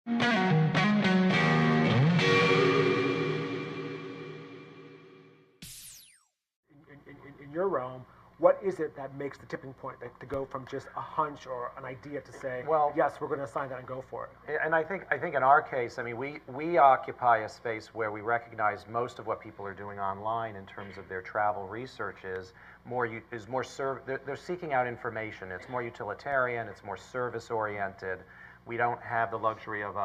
In your realm, what is it that makes the tipping point to go from just a hunch or an idea to say, Well, yes, we're going to assign that and go for it? And I think in our case, I mean, we occupy a space where we recognize most of what people are doing online in terms of their travel research is they're seeking out information. It's more utilitarian. It's more service oriented. We don't have the luxury of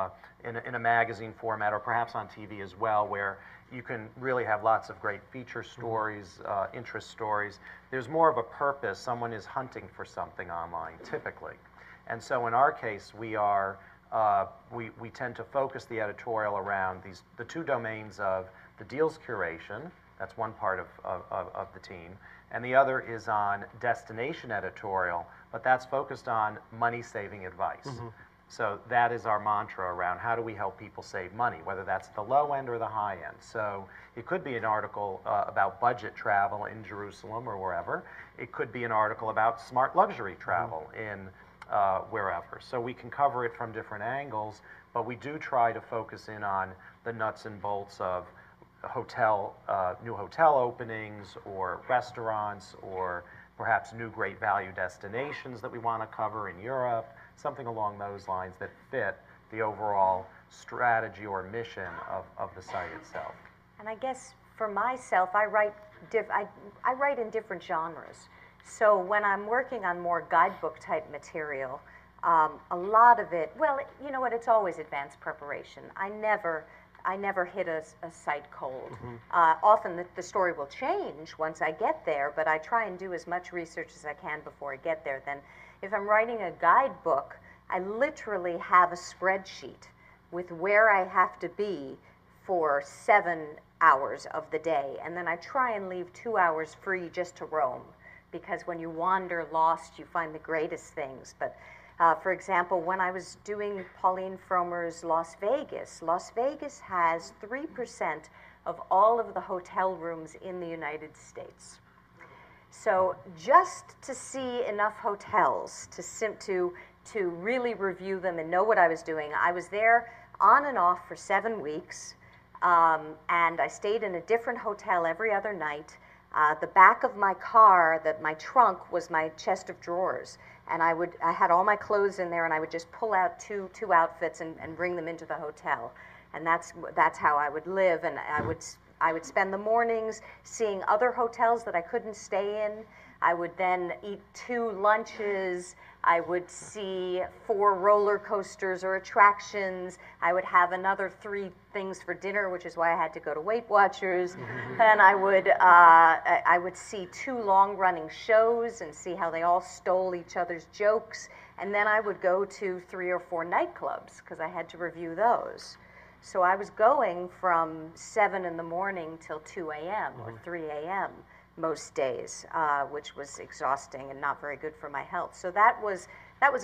in a magazine format or perhaps on TV as well, where you can really have lots of great feature stories, interest stories. There's more of a purpose. Someone is hunting for something online, typically. And so in our case, we tend to focus the editorial around the two domains of the deals curation. That's one part of the team. And the other is on destination editorial, but that's focused on money-saving advice. So that is our mantra around how do we help people save money, whether that's the low end or the high end. So it could be an article about budget travel in Jerusalem or wherever. It could be an article about smart luxury travel in wherever. So we can cover it from different angles, but we do try to focus in on the nuts and bolts of new hotel openings or restaurants or perhaps new great value destinations that we want to cover in Europe, something along those lines that fit the overall strategy or mission of the site itself. And I guess for myself, I write in different genres. So when I'm working on more guidebook type material, a lot of it, well, you know what, it's always advanced preparation. I never hit a site cold. Often the story will change once I get there, but I try and do as much research as I can before I get there. Then if I'm writing a guidebook, I literally have a spreadsheet with where I have to be for 7 hours of the day. And then I try and leave 2 hours free just to roam, because when you wander lost, you find the greatest things. But for example, when I was doing Pauline Fromer's Las Vegas has 3% of all of the hotel rooms in the United States. So just to see enough hotels to really review them and know what I was doing, I was there on and off for 7 weeks, and I stayed in a different hotel every other night. The back of my car, my trunk was my chest of drawers, and I had all my clothes in there, and I would just pull out two outfits and bring them into the hotel, and that's how I would live. And I would spend the mornings seeing other hotels that I couldn't stay in. I would then eat 2 lunches. I would see 4 roller coasters or attractions. I would have another 3 things for dinner, which is why I had to go to Weight Watchers. And I would see 2 long-running shows and see how they all stole each other's jokes. And then I would go to 3 or 4 nightclubs because I had to review those. So I was going from 7 in the morning till 2 a.m. or 3 a.m. most days, which was exhausting and not very good for my health. So that was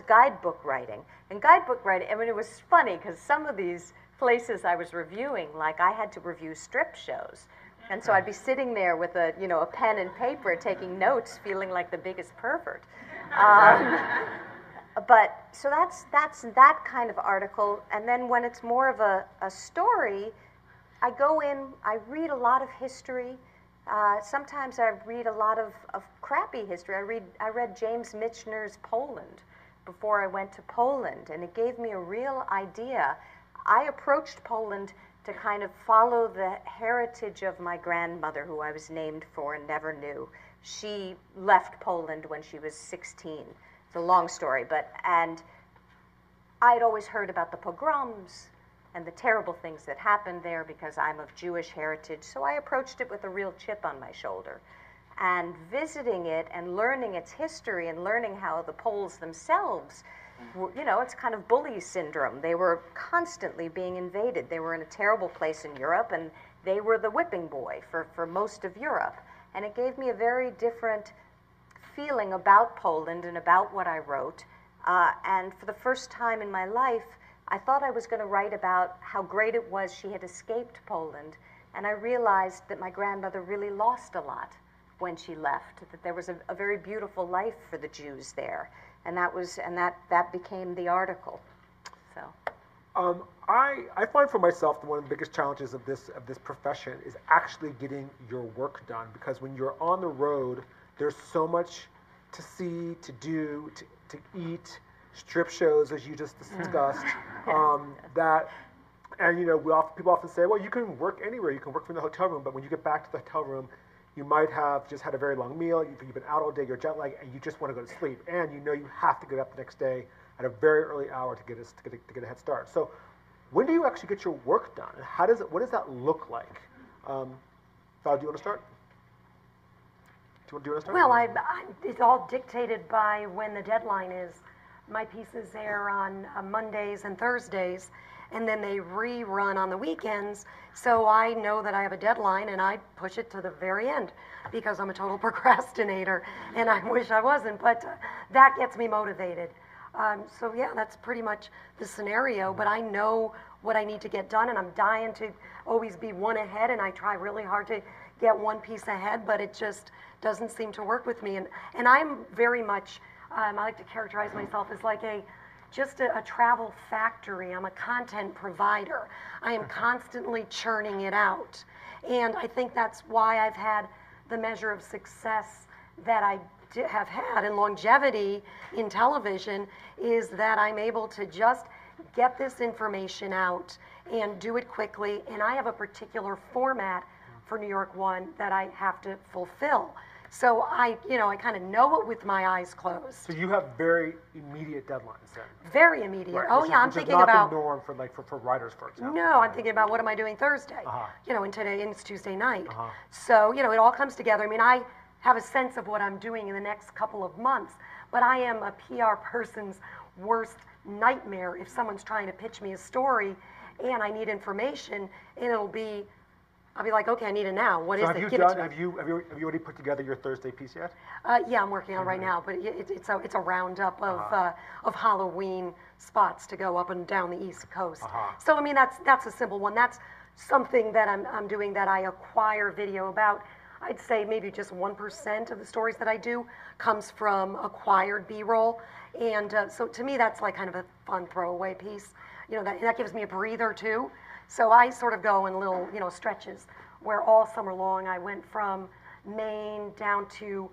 guidebook writing. And guidebook writing, I mean, it was funny because some of these places I was reviewing, like I had to review strip shows. And so I'd be sitting there with a pen and paper taking notes, feeling like the biggest pervert. But so that's that kind of article. And then when it's more of a story, I go in, I read a lot of history. Sometimes I read a lot of crappy history. I read James Michener's Poland before I went to Poland, and it gave me a real idea. I approached Poland to kind of follow the heritage of my grandmother, who I was named for and never knew. She left Poland when she was 16. It's a long story, and I'd always heard about the pogroms and the terrible things that happened there because I'm of Jewish heritage, so I approached it with a real chip on my shoulder. And visiting it and learning its history and learning how the Poles themselves, it's kind of bully syndrome. They were constantly being invaded. They were in a terrible place in Europe, and they were the whipping boy for most of Europe. And it gave me a very different feeling about Poland and about what I wrote. And for the first time in my life, I thought I was going to write about how great it was she had escaped Poland. And I realized that my grandmother really lost a lot when she left, that there was a very beautiful life for the Jews there. And that became the article. So I find for myself that one of the biggest challenges of this profession is actually getting your work done, because when you're on the road, there's so much to see, to do, to eat, strip shows as you just discussed. That, and people often say, well, you can work anywhere, you can work from the hotel room, but when you get back to the hotel room, you might have just had a very long meal, you've been out all day, you're jet lagged, and you just want to go to sleep, and you have to get up the next day at a very early hour to get a head start. So, when do you actually get your work done? What does that look like? Val, do you want to start? Do you want to start? Well, it's all dictated by when the deadline is. My pieces air on Mondays and Thursdays, and then they rerun on the weekends. So I know that I have a deadline, and I push it to the very end because I'm a total procrastinator, and I wish I wasn't, but that gets me motivated. So yeah, that's pretty much the scenario, but I know what I need to get done, and I'm dying to always be one ahead, and I try really hard to get one piece ahead, but it just doesn't seem to work with me. And I'm very much, I like to characterize myself as like just a travel factory. I'm a content provider. I am constantly churning it out. And I think that's why I've had the measure of success that I have had and longevity in television, is that I'm able to just get this information out and do it quickly. And I have a particular format for New York One that I have to fulfill. So I kind of know it with my eyes closed. So you have very immediate deadlines then? Very immediate. Right. Oh yeah, I'm thinking about. Which is not the norm for writers, for example. No, I'm thinking about what am I doing Thursday? And today, and it's Tuesday night. So it all comes together. I mean, I have a sense of what I'm doing in the next couple of months, but I am a PR person's worst nightmare if someone's trying to pitch me a story and I need information, and I'll be like, okay, I need it now. What is it? Give it to me. Have you already put together your Thursday piece yet? Yeah, I'm working on it right now, but it's a roundup of Halloween spots to go up and down the East Coast. So I mean, that's a simple one. That's something that I'm doing, that I acquire video about. I'd say maybe just 1% of the stories that I do comes from acquired B-roll, and so to me that's like kind of a fun throwaway piece. That gives me a breather too. So I sort of go in little stretches where all summer long I went from Maine down to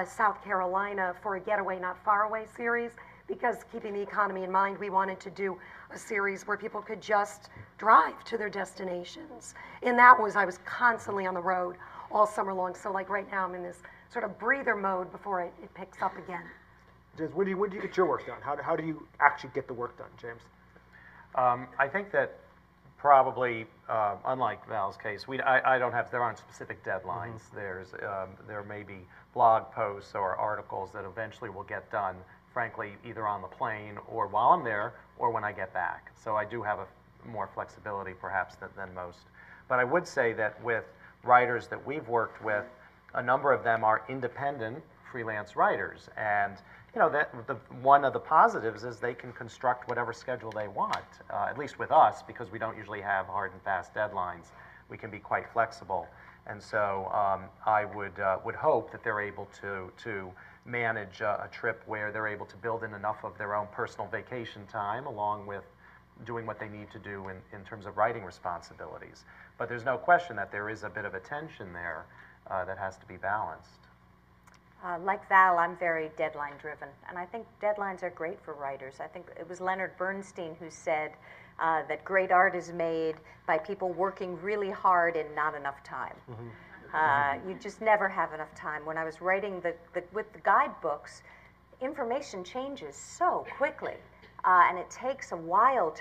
South Carolina for a Getaway Not Far Away series, because keeping the economy in mind, we wanted to do a series where people could just drive to their destinations. And I was constantly on the road all summer long. So like right now I'm in this sort of breather mode before it picks up again. James, when do you get your work done? How do you actually get the work done, James? I think that probably, unlike Val's case, there aren't specific deadlines. There may be blog posts or articles that eventually will get done, frankly, either on the plane or while I'm there or when I get back. So I do have more flexibility perhaps than most. But I would say that with writers that we've worked with, a number of them are independent freelance writers, and one of the positives is they can construct whatever schedule they want. At least with us, because we don't usually have hard and fast deadlines, we can be quite flexible. And so I would hope that they're able to manage a trip where they're able to build in enough of their own personal vacation time, along with doing what they need to do in terms of writing responsibilities. But there's no question that there is a bit of a tension there that has to be balanced. Like Val, I'm very deadline driven, and I think deadlines are great for writers. I think it was Leonard Bernstein who said that great art is made by people working really hard in not enough time. You just never have enough time. When I was writing with the guidebooks, information changes so quickly. And it takes a while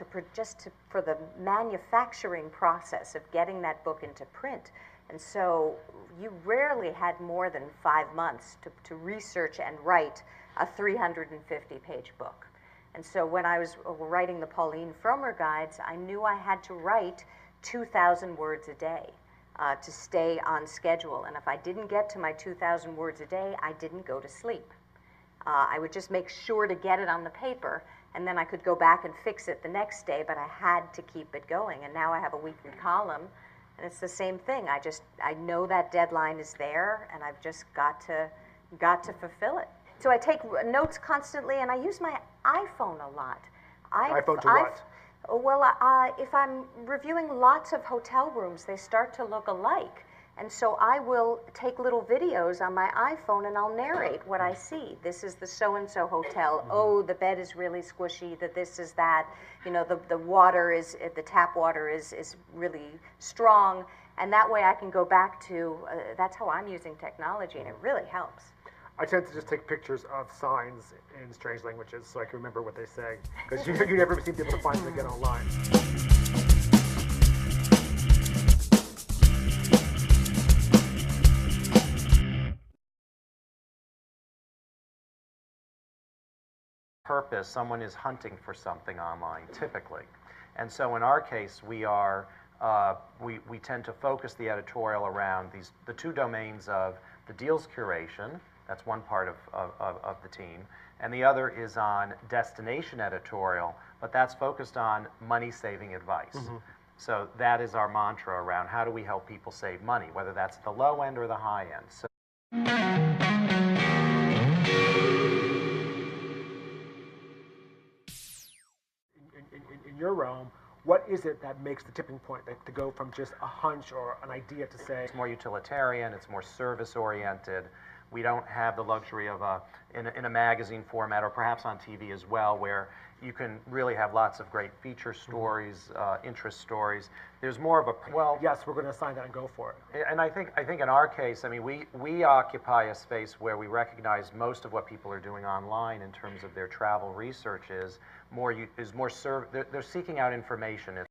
for the manufacturing process of getting that book into print. And so you rarely had more than 5 months to research and write a 350-page book. And so when I was writing the Pauline Frommer guides, I knew I had to write 2,000 words a day to stay on schedule. And if I didn't get to my 2,000 words a day, I didn't go to sleep. I would just make sure to get it on the paper, and then I could go back and fix it the next day, but I had to keep it going. And now I have a weekly column, and it's the same thing. I know that deadline is there, and I've just got to fulfill it. So I take notes constantly, and I use my iPhone a lot. iPhone to what? Well, if I'm reviewing lots of hotel rooms, they start to look alike. And so I will take little videos on my iPhone and I'll narrate what I see. This is the so-and-so hotel. Oh, the bed is really squishy, that this is that. You know, the water is, the tap water is really strong. And that way I can go back to, that's how I'm using technology, and it really helps. I tend to just take pictures of signs in strange languages so I can remember what they say, because you never seem to be able to find them again online. Purpose, someone is hunting for something online, typically. And so in our case, we tend to focus the editorial around the two domains of the deals curation, that's one part of the team, and the other is on destination editorial, but that's focused on money-saving advice. So that is our mantra around how do we help people save money, whether that's the low end or the high end. So in your realm, what is it that makes the tipping point, like, to go from just a hunch or an idea to say, it's more utilitarian, it's more service-oriented. We don't have the luxury of in a magazine format, or perhaps on TV as well, where you can really have lots of great feature stories, interest stories. There's more of a, well, yes, we're going to assign that and go for it. and I think in our case, I mean, we occupy a space where we recognize most of what people are doing online in terms of their travel research is more they're seeking out information.